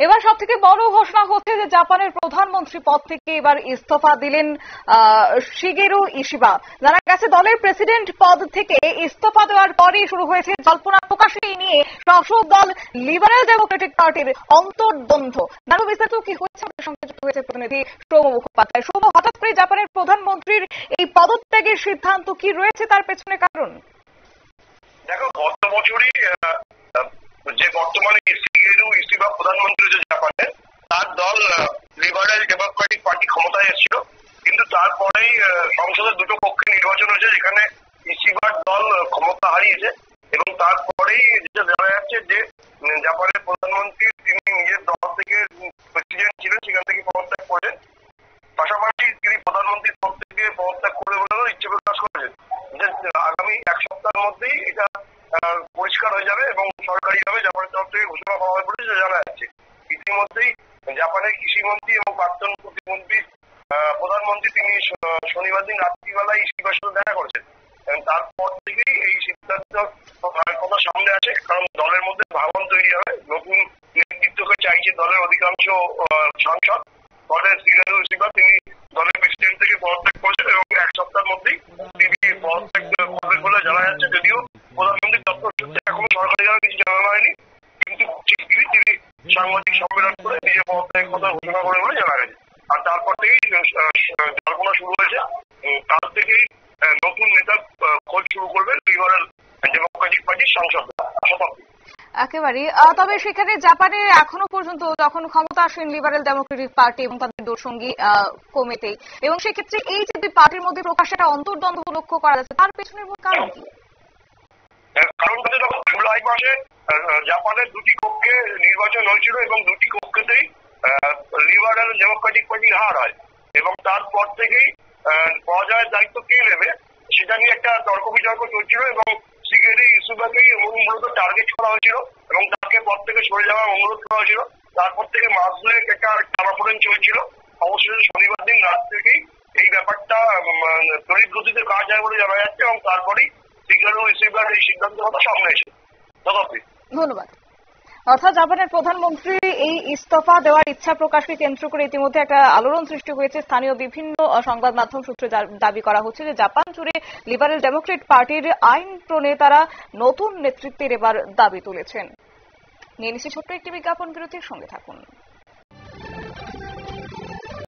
এবার সব থেকে বড় ঘোষণা হচ্ছে যে জাপানের প্রধানমন্ত্রী পদ থেকে এবার ইস্তফা দিলেন শিগেরু ইশিবা। জানা গেছে দলের প্রেসিডেন্ট পদ থেকে ইস্তফা দেওয়ার পরই শুরু হয়েছে জল্পনা প্রকাশ নিয়ে শাসক দল লিবারেল ডেমোক্রেটিক পার্টির অন্তর্দ্বন্দ্ব। জানো বিস্তারিত কি হয়েছে, আমাদের সঙ্গে যুক্ত হয়েছে প্রতিনিধি সৌম্য মুখোপাধ্যায়। সৌম্য, হঠাৎ করে জাপানের প্রধানমন্ত্রীর এই পদত্যাগের সিদ্ধান্ত, কি রয়েছে তার পেছনে কারণ? দেখো, গত বছরই যে বর্তমানে শিগেরু ইশিবা প্রধানমন্ত্রী যে জাপানের, তার দল লিবারেল ডেমোক্রেটিক পার্টি ক্ষমতায় এসেছিল, কিন্তু তারপরেই সংসদে দুটো কক্ষে নির্বাচন হয়েছে যেখানে ইশিবার দল ক্ষমতা হারিয়েছে। এবং তারপরেই যেটা জানা যাচ্ছে যে জাপানের প্রধানমন্ত্রী তিনি নিজের দল থেকে প্রেসিডেন্ট ছিলেন, সেখান থেকে পদত্যাগ করেন। পাশাপাশি তিনি প্রধানমন্ত্রীর পদ থেকে পদত্যাগ করে বলেও ইচ্ছে প্রকাশ করেছেন যে আগামী এক সপ্তাহের মধ্যেই এটা পরিষ্কার হয়ে যাবে এবং সরকারিভাবে জাপানের তরফ থেকে ঘোষণা করা হবে বলে জানা যাচ্ছে। ইতিমধ্যেই জাপানের কৃষিমন্ত্রী এবং প্রাক্তন প্রতিমন্ত্রী প্রধানমন্ত্রী তিনি শনিবার দিন রাত্রিবেলায় ইশিবার সাথে দেখা করেছেন। তারপর থেকেই এই সিদ্ধান্ত কথা সামনে আসে, কারণ দলের মধ্যে ভাবন তৈরি হবে, নতুন নেতৃত্বকে চাইছে দলের অধিকাংশ সাংসদ। ফলে শিগেরু ইশিবা তিনি দলের প্রেসিডেন্ট থেকে পদত্যাগ করেছেন এবং এক সপ্তাহের মধ্যেই তিনি পদত্যাগ করবেন বলে জানা যাচ্ছে। যদিও প্রধানমন্ত্রী দপ্তর সূত্রে এখনো সরকারিভাবে কিছু জানানো হয়নি, কিন্তু তিনি সাংবাদিক সম্মেলন করে নিজের পদত্যাগের কথা ঘোষণা করে বলে জানা গেছে। আর তারপর থেকেই জল্পনা শুরু হয়েছে, তার থেকেই নতুন নেতা খোঁজ শুরু করবেন লিবারেল ডেমোক্রেটিক পার্টির সাংসদরা। একেবারে। তবে সেখানে জাপানে এখনো পর্যন্ত যখন ক্ষমতা আসেন লিবারেল ডেমোক্রেটিক পার্টি এবং তাদের দোসঙ্গী কমিটি, এবং সেক্ষেত্রে এই যে দুই পার্টির মধ্যে প্রকাশ্যে একটা অন্তর্দ্বন্দ্ব লক্ষ্য করা যাচ্ছে, তার পেছনের মূল কারণ কি? কারণ যখন জুলাই মাসে জাপানের দুটি কক্ষে নির্বাচন হয়েছিল এবং দুটি কক্ষেতেই লিবারেল ডেমোক্রেটিক পার্টির হার হয়, এবং তারপর থেকেই পরাজয়ের দায়িত্ব কে নেবে সেটা নিয়ে একটা তর্ক বিতর্ক চলছিল এবং শিগেরু ইশিবাকেই মূলত টার্গেট করা হয়েছিল এবং তাকে পদ থেকে সরে যাওয়ার অনুরোধ করা হয়েছিল। তারপর থেকে মাস দুয়েক একটা টানাপোড়েন চলছিল। অবশেষে শনিবার দিন রাত থেকেই এই ব্যাপারটা তড়িৎ গতিতে কাজ হয় বলে জানা যাচ্ছে এবং তারপরেই শিগেরু ইশিবার এই সিদ্ধান্ত কথা সামনে এসেছে। ধন্যবাদ। অর্থাৎ জাপানের প্রধানমন্ত্রী এই ইস্তফা দেওয়ার ইচ্ছা প্রকাশকে কেন্দ্র করে ইতিমধ্যে একটা আলোড়ন সৃষ্টি হয়েছে। স্থানীয় বিভিন্ন সংবাদ মাধ্যম সূত্রে দাবি করা হচ্ছে যে জাপান জুড়ে লিবারেল ডেমোক্রেট পার্টির আইন প্রণেতারা নতুন নেতৃত্বের এবার দাবি তুলেছেন। নিয়ে নিচ্ছি ছোট্ট একটি বিজ্ঞাপন বিরতির, সঙ্গে থাকুন।